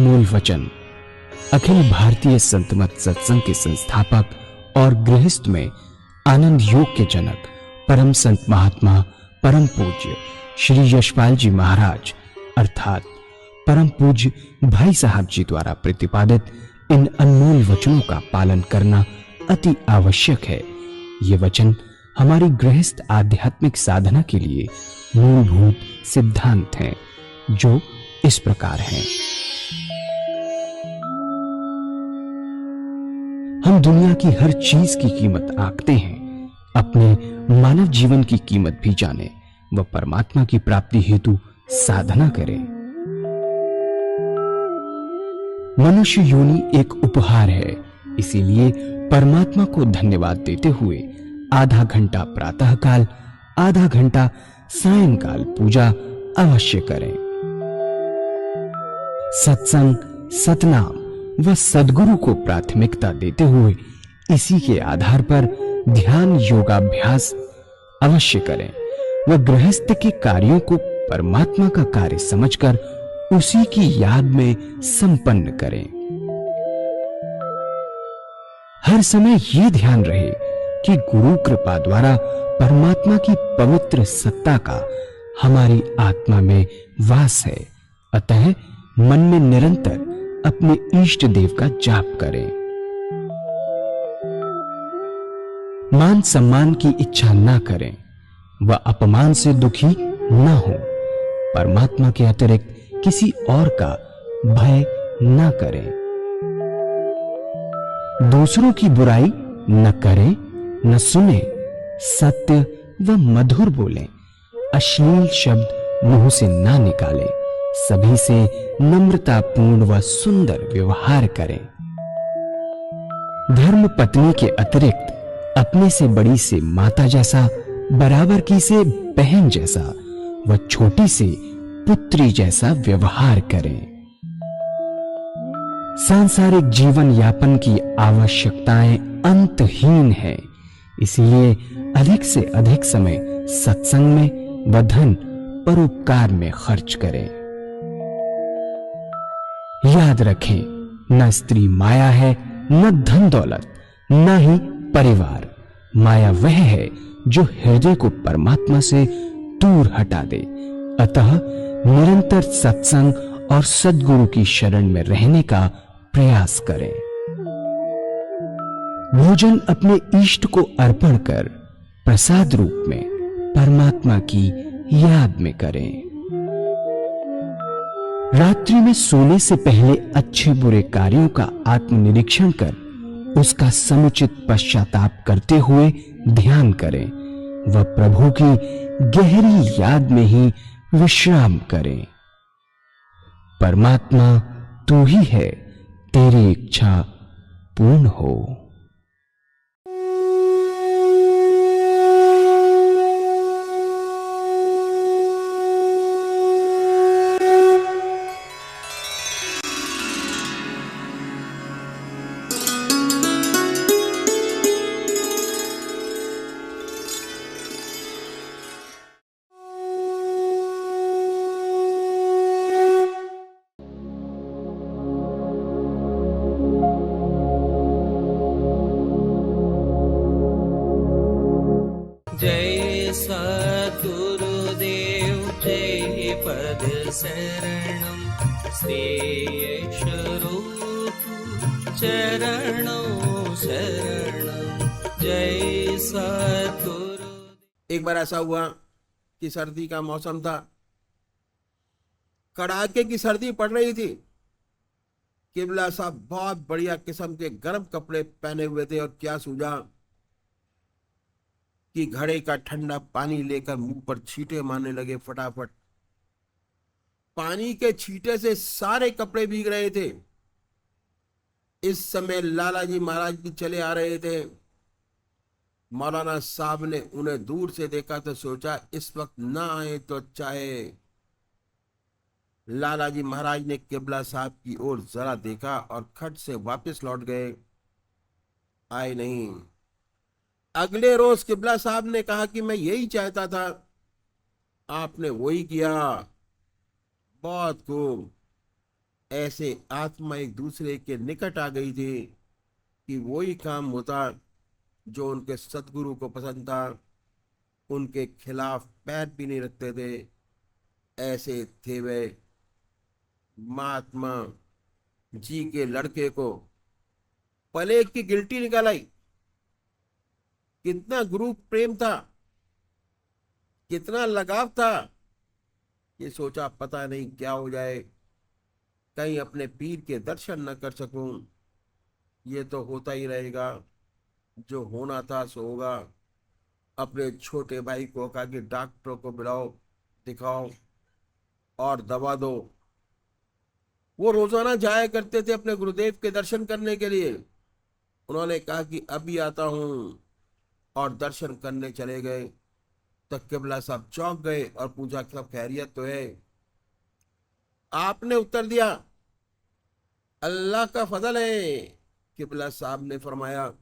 अनमोल वचन अखिल भारतीय संत मत सत्संग के संस्थापक और गृहस्थ में आनंद योग के जनक परम संत महात्मा परम पूज्य श्री यशपाल जी महाराज अर्थात परम पूज्य भाई साहब जी द्वारा प्रतिपादित इन अनमोल वचनों का पालन करना अति आवश्यक है। ये वचन हमारी गृहस्थ आध्यात्मिक साधना के लिए मूलभूत सिद्धांत हैं, जो इस प्रकार हैं। हम दुनिया की हर चीज की कीमत आंकते हैं, अपने मानव जीवन की कीमत भी जाने व परमात्मा की प्राप्ति हेतु साधना करें। मनुष्य योनि एक उपहार है, इसीलिए परमात्मा को धन्यवाद देते हुए आधा घंटा प्रातःकाल, आधा घंटा सायंकाल पूजा अवश्य करें। सत्संग, सतनाम व सद्गुरु को प्राथमिकता देते हुए इसी के आधार पर ध्यान योगाभ्यास अवश्य करें व गृहस्थ के कार्यों को परमात्मा का कार्य समझकर उसी की याद में संपन्न करें। हर समय ये ध्यान रहे कि गुरु कृपा द्वारा परमात्मा की पवित्र सत्ता का हमारी आत्मा में वास है, अतः मन में निरंतर अपने इष्ट देव का जाप करें। मान सम्मान की इच्छा ना करें व अपमान से दुखी ना हो। परमात्मा के अतिरिक्त किसी और का भय ना करें। दूसरों की बुराई न करें, न सुने, सत्य व मधुर बोलें, अश्लील शब्द मुंह से ना निकालें, सभी से नम्रतापूर्ण व सुंदर व्यवहार करें। धर्म पत्नी के अतिरिक्त अपने से बड़ी से माता जैसा, बराबर की से बहन जैसा व छोटी से पुत्री जैसा व्यवहार करें। सांसारिक जीवन यापन की आवश्यकताएं अंतहीन है, इसलिए अधिक से अधिक समय सत्संग में व धन परोपकार में खर्च करें। याद रखें, न स्त्री माया है, न धन दौलत, न ही परिवार। माया वह है जो हृदय को परमात्मा से दूर हटा दे। अतः निरंतर सत्संग और सद्गुरु की शरण में रहने का प्रयास करें। भोजन अपने इष्ट को अर्पण कर प्रसाद रूप में परमात्मा की याद में करें। रात्रि में सोने से पहले अच्छे बुरे कार्यों का आत्मनिरीक्षण कर उसका समुचित पश्चाताप करते हुए ध्यान करें व प्रभु की गहरी याद में ही विश्राम करें। परमात्मा तू ही है, तेरी इच्छा पूर्ण हो। जय सद्गुरुदेव जय पद शरणम श्रेयस्वरूप चरणों शरणम जय सद्गुरु। एक बार ऐसा हुआ कि सर्दी का मौसम था, कड़ाके की सर्दी पड़ रही थी। किबला साहब बहुत बढ़िया किस्म के गर्म कपड़े पहने हुए थे और क्या सूझा कि घड़े का ठंडा पानी लेकर मुंह पर छींटे मारने लगे फटाफट। पानी के छींटे से सारे कपड़े भीग रहे थे। इस समय लाला जी महाराज भी चले आ रहे थे। मौलाना साहब ने उन्हें दूर से देखा तो सोचा इस वक्त ना आए तो अच्छा है। लाला जी महाराज ने किबला साहब की ओर जरा देखा और खट से वापस लौट गए, आए नहीं। अगले रोज किबला साहब ने कहा कि मैं यही चाहता था, आपने वही किया, बहुत खूब। ऐसे आत्मा एक दूसरे के निकट आ गई थी कि वही काम होता जो उनके सदगुरु को पसंद था। उनके खिलाफ पैर भी नहीं रखते थे। ऐसे थे वे। महात्मा जी के लड़के को पले की गिल्टी निकल आई। कितना गुरु प्रेम था, कितना लगाव था। ये सोचा पता नहीं क्या हो जाए, कहीं अपने पीर के दर्शन न कर सकूं। ये तो होता ही रहेगा, जो होना था सो होगा। अपने छोटे भाई को कहा कि डॉक्टर को बुलाओ, दिखाओ और दवा दो। वो रोजाना जाया करते थे अपने गुरुदेव के दर्शन करने के लिए। उन्होंने कहा कि अभी आता हूं, और दर्शन करने चले गए। तो किबला साहब चौंक गए और पूछा सब खैरियत तो है? आपने उत्तर दिया अल्लाह का फजल है। किबला साहब ने फरमाया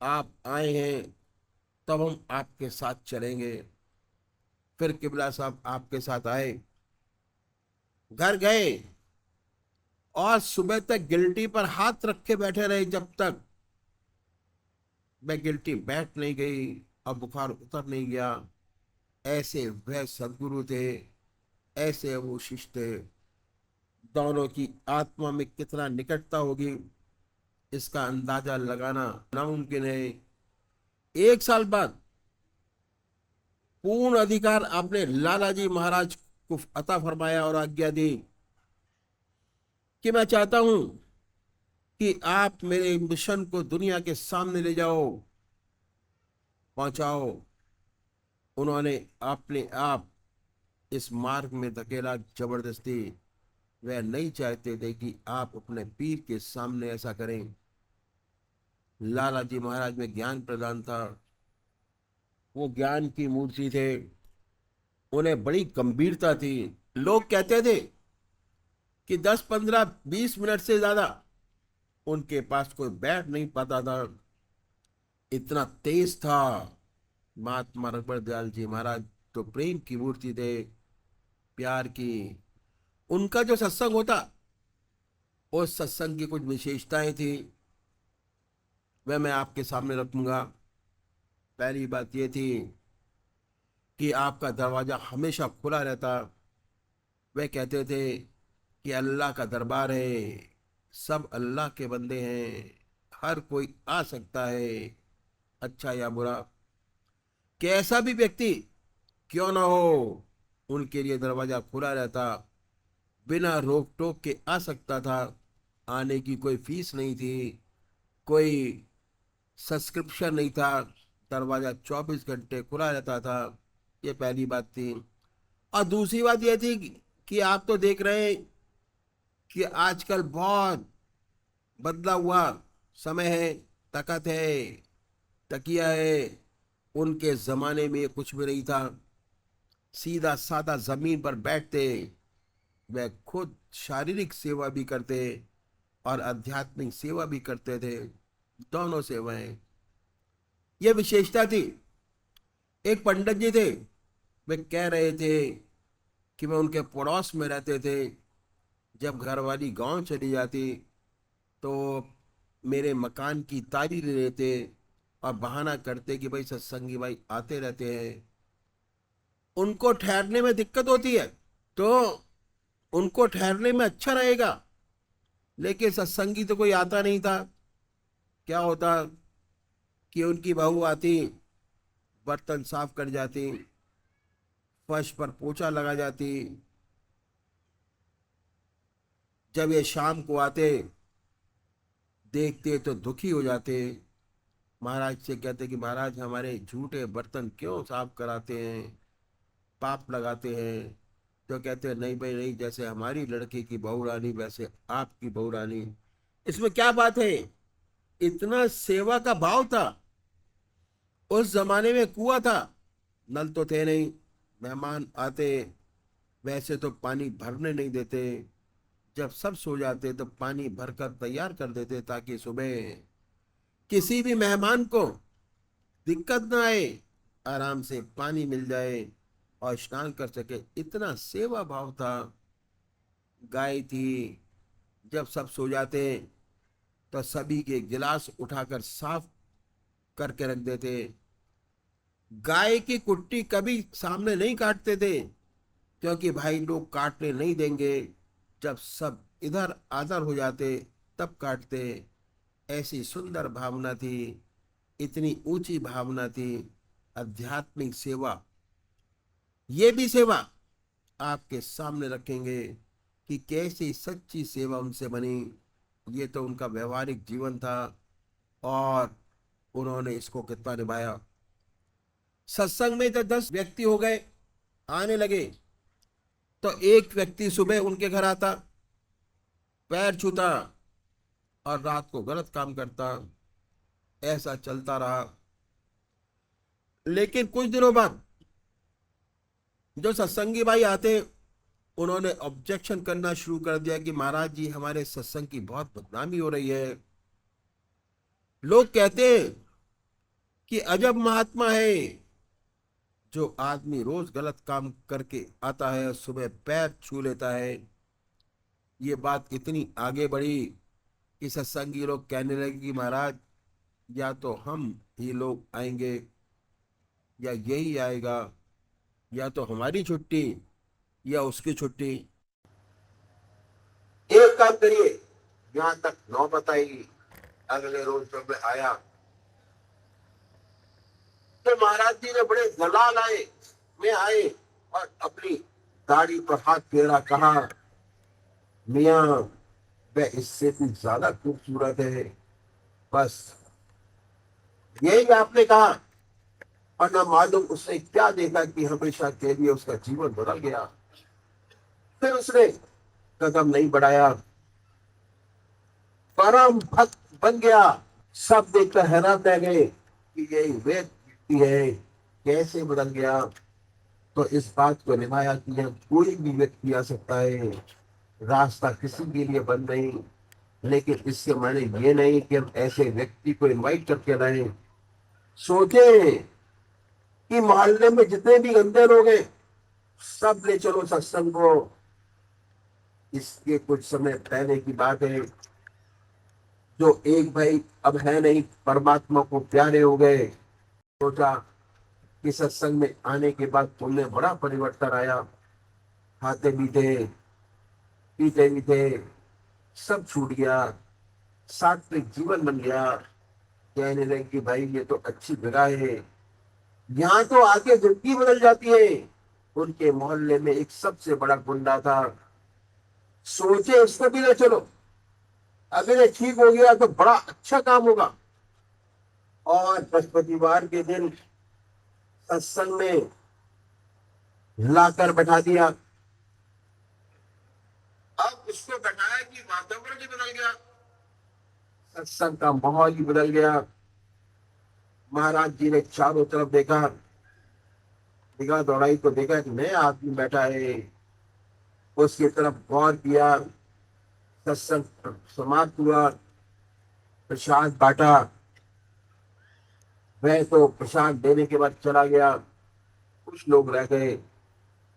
आप आए हैं तब हम आपके साथ चलेंगे। फिर किबला साहब आपके साथ आए, घर गए और सुबह तक गिल्टी पर हाथ रखे बैठे रहे। जब तक मैं गिल्टी बैठ नहीं गई और बुखार उतर नहीं गया। ऐसे वह सदगुरु थे, ऐसे वो शिष्य थे। दोनों की आत्मा में कितना निकटता होगी इसका अंदाजा लगाना नामुमकिन है। 1 साल बाद पूर्ण अधिकार आपने लाला जी महाराज को अता फरमाया और आज्ञा दी कि मैं चाहता हूं कि आप मेरे मिशन को दुनिया के सामने ले जाओ, पहुंचाओ। उन्होंने अपने आप इस मार्ग में धकेला जबरदस्ती। वह नहीं चाहते थे कि आप अपने पीर के सामने ऐसा करें। लाला जी महाराज में ज्ञान प्रदान था, वो ज्ञान की मूर्ति थे। उन्हें बड़ी गंभीरता थी। लोग कहते थे कि 10 15 20 मिनट से ज्यादा उनके पास कोई बैठ नहीं पाता था, इतना तेज था। महात्मा रघुबर दयाल जी महाराज तो प्रेम की मूर्ति थे, प्यार की। उनका जो सत्संग होता, उस सत्संग की कुछ विशेषताएं थी, वह मैं आपके सामने रखूंगा। पहली बात यह थी कि आपका दरवाजा हमेशा खुला रहता। वे कहते थे कि अल्लाह का दरबार है, सब अल्लाह के बंदे हैं, हर कोई आ सकता है, अच्छा या बुरा, कैसा भी व्यक्ति क्यों ना हो, उनके लिए दरवाजा खुला रहता। बिना रोक टोक के आ सकता था। आने की कोई फीस नहीं थी, कोई सब्सक्रिप्शन नहीं था। दरवाजा 24 घंटे खुला रहता था। ये पहली बात थी। और दूसरी बात यह थी कि आप तो देख रहे हैं कि आजकल बहुत बदला हुआ समय है, ताकत है, तकिया है। उनके जमाने में कुछ भी नहीं था। सीधा साधा जमीन पर बैठते, वह खुद शारीरिक सेवा भी करते और आध्यात्मिक सेवा भी करते थे, दोनों सेवाएं। यह विशेषता थी। एक पंडित जी थे, वे कह रहे थे कि मैं उनके पड़ोस में रहते थे। जब घरवाली गांव चली जाती तो मेरे मकान की तारी ले लेते और बहाना करते कि भाई सत्संगी भाई आते रहते हैं, उनको ठहरने में दिक्कत होती है तो उनको ठहरने में अच्छा रहेगा। लेकिन सत्संगी तो कोई आता नहीं था। क्या होता कि उनकी बहू आती, बर्तन साफ कर जाती, फर्श पर पोछा लगा जाती। जब ये शाम को आते, देखते तो दुखी हो जाते। महाराज से कहते कि महाराज हमारे झूठे बर्तन क्यों साफ कराते हैं, पाप लगाते हैं। तो कहते नहीं भाई नहीं, जैसे हमारी लड़की की बहू रानी वैसे आपकी बहू रानी। इसमें क्या बात है? इतना सेवा का भाव था। उस जमाने में कुआं था, नल तो थे नहीं। मेहमान आते, वैसे तो पानी भरने नहीं देते। जब सब सो जाते तो पानी भरकर तैयार कर देते ताकि सुबह किसी भी मेहमान को दिक्कत ना आए, आराम से पानी मिल जाए और स्नान कर सके। इतना सेवा भाव था। गाय थी। जब सब सो जाते तो सभी के गिलास उठाकर साफ करके रख देते। गाय की कुट्टी कभी सामने नहीं काटते थे, क्योंकि भाई लोग काटने नहीं देंगे। जब सब इधर आधर हो जाते तब काटते। ऐसी सुंदर भावना थी, इतनी ऊंची भावना थी। आध्यात्मिक सेवा, ये भी सेवा आपके सामने रखेंगे कि कैसी सच्ची सेवा उनसे बनी। ये तो उनका व्यवहारिक जीवन था और उन्होंने इसको कितना निभाया। सत्संग में जब 10 व्यक्ति हो गए, आने लगे, तो एक व्यक्ति सुबह उनके घर आता, पैर छूता और रात को गलत काम करता। ऐसा चलता रहा। लेकिन कुछ दिनों बाद जो सत्संगी भाई आते, उन्होंने ऑब्जेक्शन करना शुरू कर दिया कि महाराज जी, हमारे सत्संग की बहुत बदनामी हो रही है। लोग कहते हैं कि अजब महात्मा है, जो आदमी रोज गलत काम करके आता है सुबह पैर छू लेता है। ये बात इतनी आगे बढ़ी कि सत्संगी लोग कहने लगे कि महाराज, या तो हम ही लोग आएंगे या यही आएगा, या तो हमारी छुट्टी या उसकी छुट्टी। एक काम करिए, यहां तक नौबत आई। अगले रोज जब मैं आया तो महाराज जी ने बड़े जलाल आए में आए और अपनी दाढ़ी पर हाथ फेरा, कहा, मियां, वह इससे भी ज्यादा खूबसूरत है। बस यही आपने कहा, और ना मालूम उसने क्या देखा कि हमेशा के लिए उसका जीवन बदल गया। फिर उसने कदम नहीं बढ़ाया, परम भक्त बन गया। सब देखकर हैरान रह गए कि ये वे व्यक्ति है, कैसे बदल गया। तो इस बात को निभाया कि यह कोई भी व्यक्ति आ सकता है, रास्ता किसी के लिए बंद नहीं। लेकिन इससे माने ये नहीं कि हम ऐसे व्यक्ति को इनवाइट करके लाए। सोचे कि मोहल्ले में जितने भी गंदे लोग हैं, सब ले चलो सत्संग को। इसके कुछ समय पहले की बात है। जो एक भाई अब है नहीं, परमात्मा को प्यारे हो गए। सोचा कि सत्संग में आने के बाद तुमने बड़ा परिवर्तन आया। खाते भी थे, पीते भी थे, सब छूट गया, सात्विक जीवन बन गया। कहने लगे कि भाई, ये तो अच्छी जगह है, यहाँ तो आके जिंदगी बदल जाती है। उनके मोहल्ले में एक सबसे बड़ा गुंडा था। सोचे इसको भी ले चलो, अगर ये ठीक हो गया तो बड़ा अच्छा काम होगा। और बृहस्पतिवार के दिन सत्संग में लाकर बैठा दिया। अब उसको बैठाया कि वातावरण ही बदल गया, सत्संग का माहौल ही बदल गया। महाराज जी ने चारों तरफ देखा, निगाह दौड़ाई तो देखा कि नया आदमी बैठा है। उसकी तरफ गौर किया। सत्संग समाप्त हुआ, प्रसाद बांटा। वह तो प्रसाद देने के बाद चला गया। कुछ लोग रह गए।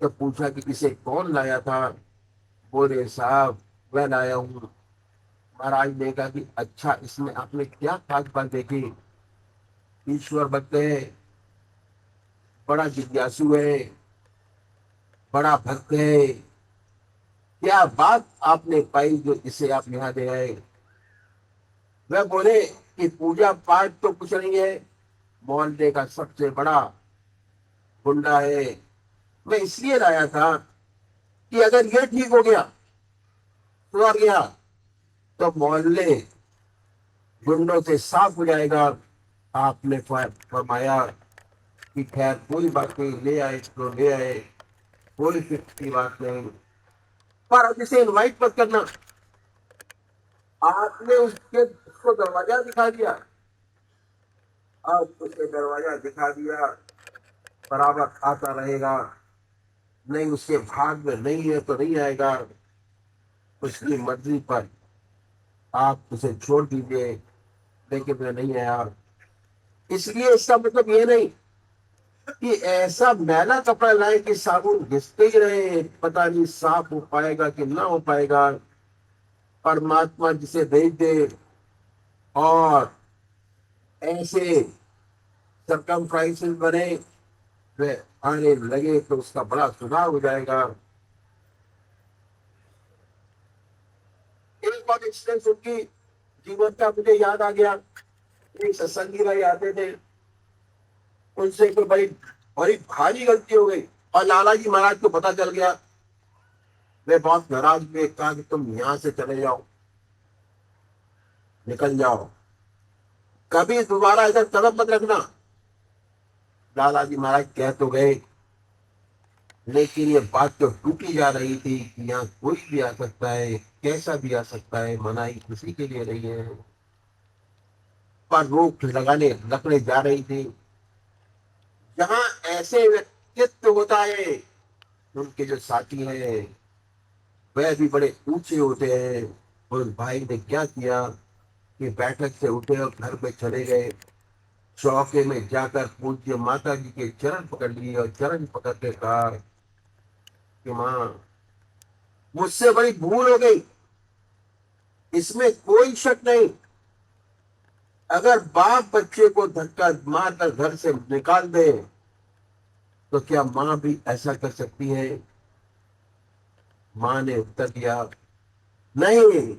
तो पूछा कि इसे कौन लाया था। बोले, साहब, मैं लाया हूँ। महाराज ने कहा कि अच्छा, इसमें आपने क्या खास बात देखी। ईश्वर भक्त है, बड़ा जिज्ञासु है, बड़ा भक्त है, क्या बात आपने पाई जो इसे आप यहाँ ले आए। वह बोले कि पूजा पाठ तो कुछ नहीं है, मोहल्ले का सबसे बड़ा गुंडा है। मैं इसलिए लाया था कि अगर ये ठीक हो गया, सुधर गया, तो मोहल्ले गुंडों से साफ हो जाएगा। आपने फरमाया कि खैर कोई बात नहीं, ले आए तो ले आए, कोई फिक्र की बात नहीं, पर अब इसे इनवाइट मत करना। आपने उसको दरवाजा दिखा दिया। अब उसे दरवाजा दिखा दिया, बराबर आता रहेगा। नहीं, उसके भाग में नहीं है तो नहीं आएगा। उसकी मर्जी पर आप उसे छोड़ दीजिए, लेकिन मैं नहीं आया। इसलिए इसका मतलब ये नहीं कि ऐसा मैला कपड़ा लाए कि साबुन घिसते ही रहे, पता नहीं साफ हो पाएगा कि ना हो पाएगा। परमात्मा जिसे भेज दे और ऐसे सरकमफ्रांसेस बने वे आने लगे तो उसका बड़ा सुधार हो जाएगा। एक बार इंसिडेंस उनकी जीवन का मुझे याद आ गया। एक सत्संगी भाई आते थे, उनसे कोई बड़ी बड़ी भारी गलती हो गई और लाला जी महाराज को पता चल गया। वे बहुत नाराज हुए, कहा कि तुम यहाँ से चले जाओ, निकल जाओ, कभी दोबारा इधर कदम मत रखना। लाला जी महाराज कह तो गए, लेकिन ये बात तो टूटी जा रही थी कि यहाँ कोई भी आ सकता है, कैसा भी आ सकता है, मनाही किसी के लिए नहीं है। पर रोक लगाने लगने जा रही थी। जहां ऐसे व्यक्तित्व होता है, उनके जो साथी हैं वह भी बड़े ऊंचे होते हैं। और उस भाई ने क्या किया कि बैठक से उठे और घर में चले गए। चौके में जाकर पूज्य माता जी के चरण पकड़ लिए और चरण पकड़ के कहा कि माँ, मुझसे बड़ी भूल हो गई, इसमें कोई शक नहीं। अगर बाप बच्चे को धक्का मारकर घर से निकाल दे तो क्या माँ भी ऐसा कर सकती है? माँ ने उत्तर दिया, नहीं,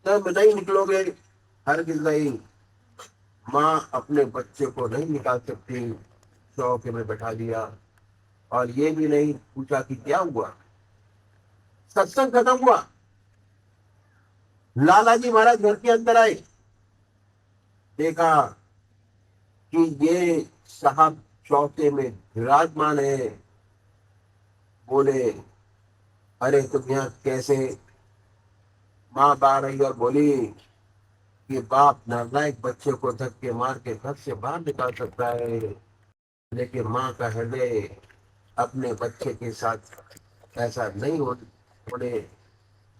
तब नहीं निकलोगे, हरगिज नहीं। माँ अपने बच्चे को नहीं निकाल सकती। चौके में बैठा दिया और ये भी नहीं पूछा कि क्या हुआ। सत्संग खत्म हुआ, लाला जी महाराज घर के अंदर आए, देखा कि ये साहब चौके में विराजमान है। बोले, अरे तुम यहाँ कैसे? माँ बाहर आई और बोली कि बाप नालायक बच्चे को धक्के मार के घर से बाहर निकाल सकता है, लेकिन माँ का हृदय अपने बच्चे के साथ ऐसा नहीं होने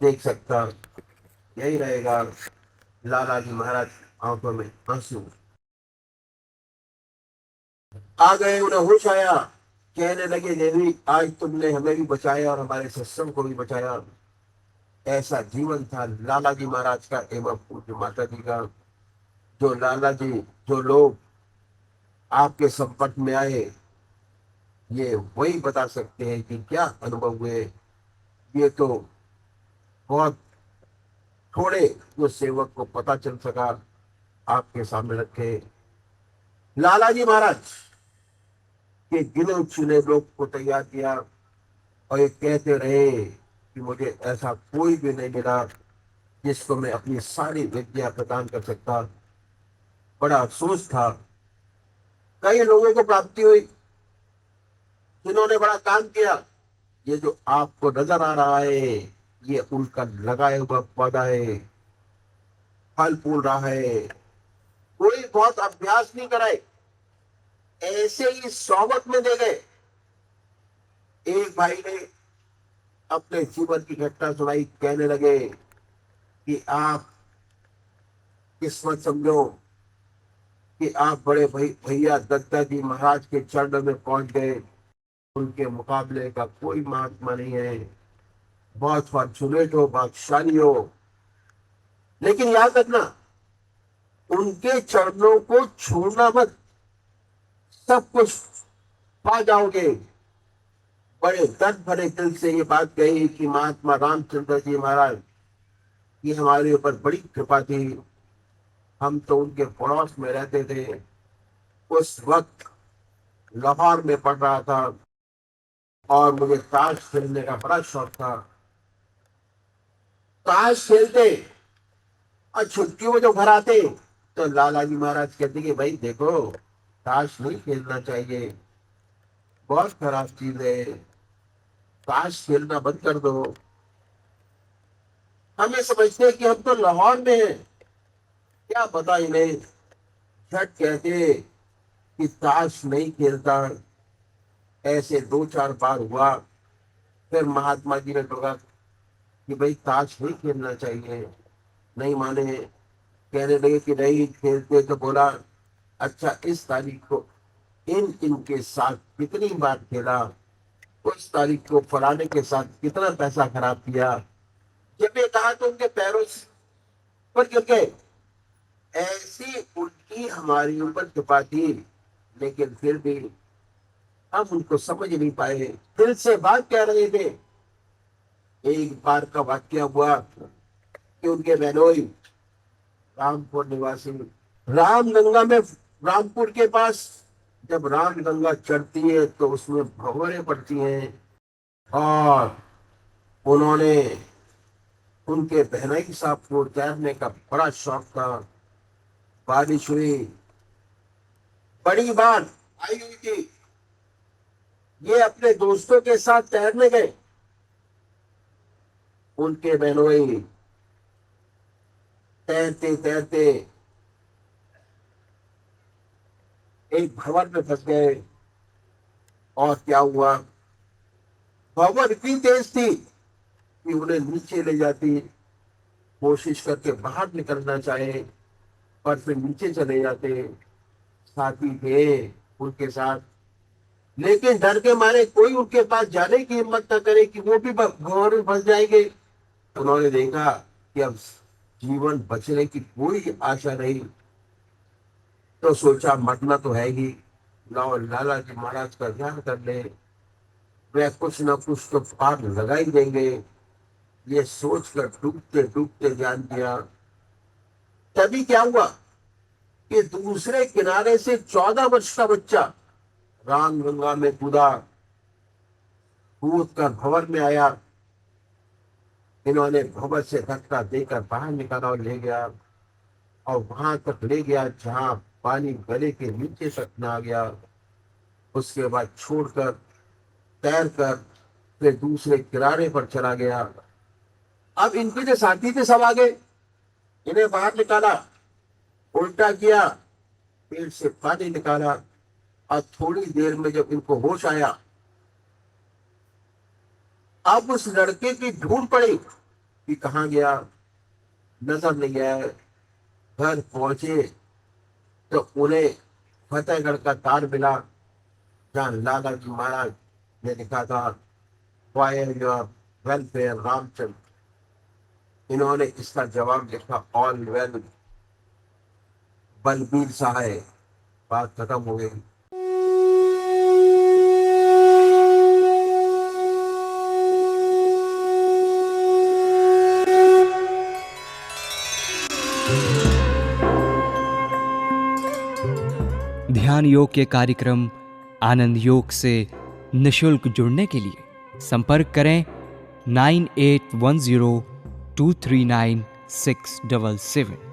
देख सकता। यही रहेगा। लाला जी महाराज आंखों में आंसू आ गए, उन्हें होश आया, कहने लगे, देवी आज तुमने हमें भी बचाया और हमारे सत्संग को भी बचाया। ऐसा जीवन था लाला जी महाराज का एवं पूज्य माता जी का। जो लाला जी, जो लोग आपके संपर्क में आए, ये वही बता सकते हैं कि क्या अनुभव हुए। ये तो बहुत थोड़े जो सेवक को पता चल सका आपके सामने रखे। लाला जी महाराज के गिने चुने लोग को तैयार किया और ये कहते रहे कि मुझे ऐसा कोई भी नहीं मिला जिसको मैं अपनी सारी विद्या प्रदान कर सकता। बड़ा अफसोस था। कई लोगों को प्राप्ति हुई जिन्होंने बड़ा काम किया। ये जो आपको नजर आ रहा है, ये उनका लगाया हुआ पौधा है, फल फूल रहा है। कोई बहुत अभ्यास नहीं कराए, ऐसे ही सोबत में दे गए। एक भाई ने अपने जीवन की घटना सुनाई, कहने लगे कि आप किस्मत समझो कि आप बड़े भैया दत्ता जी महाराज के चरण में पहुंच गए। उनके मुकाबले का कोई महात्मा नहीं है। बहुत फॉर्चुनेट हो, भाग्यशाली हो, लेकिन याद रखना, उनके चरणों को छोड़ना मत, सब कुछ पा जाओगे। बड़े दर्द भरे दिल से ये बात कही कि महात्मा रामचंद्र जी महाराज की हमारे ऊपर बड़ी कृपा थी। हम तो उनके पड़ोस में रहते थे। उस वक्त लाहौर में पढ़ रहा था और मुझे ताश खेलने का बड़ा शौक था। ताश खेलते और छुट्टियों में जो घर आते तो लाला जी महाराज कहते कि भाई देखो, ताश नहीं खेलना चाहिए, बहुत खराब चीज है, ताश खेलना बंद कर दो। हमें समझते हैं कि हम तो लाहौर में हैं, क्या पता इन्हें। झट कहते कि ताश नहीं खेलता। ऐसे दो चार बार हुआ, फिर महात्मा जी ने कहा कि भाई ताश नहीं खेलना चाहिए। नहीं माने, कहने लगे कि नहीं खेलते। तो बोला, अच्छा इस तारीख को इनके साथ कितनी बार खेला, उस तारीख को फलाने के साथ कितना पैसा खराब किया। जब ये कहा तो उनके पैरों पर गिर गए। ऐसी उनकी हमारी ऊपर कृपा थी, लेकिन फिर भी हम उनको समझ नहीं पाए, दिल से बात कह रहे थे। एक बार का वाक्य हुआ कि उनके बहनोई रामपुर निवासी रामगंगा में, रामपुर के पास जब रामगंगा चढ़ती है तो उसमें भंवरें पड़ती हैं, और उन्होंने, उनके बहनोई साहब को तैरने का बड़ा शौक था। बारिश हुई, बड़ी बार आई हुई थी, ये अपने दोस्तों के साथ तैरने गए। उनके बहनोई तैरते तैरते एक भंवर में फंस गए। और क्या हुआ, भंवर इतनी तेज थी कि उन्हें नीचे ले जाती, कोशिश करके बाहर निकलना चाहे पर फिर नीचे चले जाते। साथी थे उनके साथ, लेकिन डर के मारे कोई उनके पास जाने की हिम्मत न करे कि वो भी भंवर में फंस जाएंगे। उन्होंने देखा कि अब जीवन बचने की कोई आशा नहीं, तो सोचा मरना तो है ही, लाओ लाला जी महाराज का ध्यान कर ले, वे कुछ न कुछ तो पार लगा ही देंगे। ये सोचकर डूबते डूबते ध्यान दिया। तभी क्या हुआ कि दूसरे किनारे से 14 वर्ष का बच्चा रामगंगा में कूदा, कूद कर भंवर में आया। इन्होंने भंवर से धक्का देकर बाहर निकाला और ले गया, और वहां तक ले गया जहां पानी गले के नीचे तक न आ गया। उसके बाद छोड़कर तैरकर फिर दूसरे किनारे पर चला गया। अब इनके जो साथी थे सब आगे, इन्हें बाहर निकाला, उल्टा किया, पेट से पानी निकाला, और थोड़ी देर में जब इनको होश आया, अब उस लड़के की ढूंढ पड़ी कि कहां गया, नजर नहीं आया। घर पहुंचे तो उन्हें फतेहगढ़ का तार मिला, जहां लाला जी महाराज ने लिखा था फॉर योर वेलफेयर रामचंद्र। इन्होंने इसका जवाब लिखा ऑल वेल बलबीर सहाय। बात खत्म हो गई। ध्यान योग के कार्यक्रम आनंद योग से निशुल्क जुड़ने के लिए संपर्क करें 9810239677।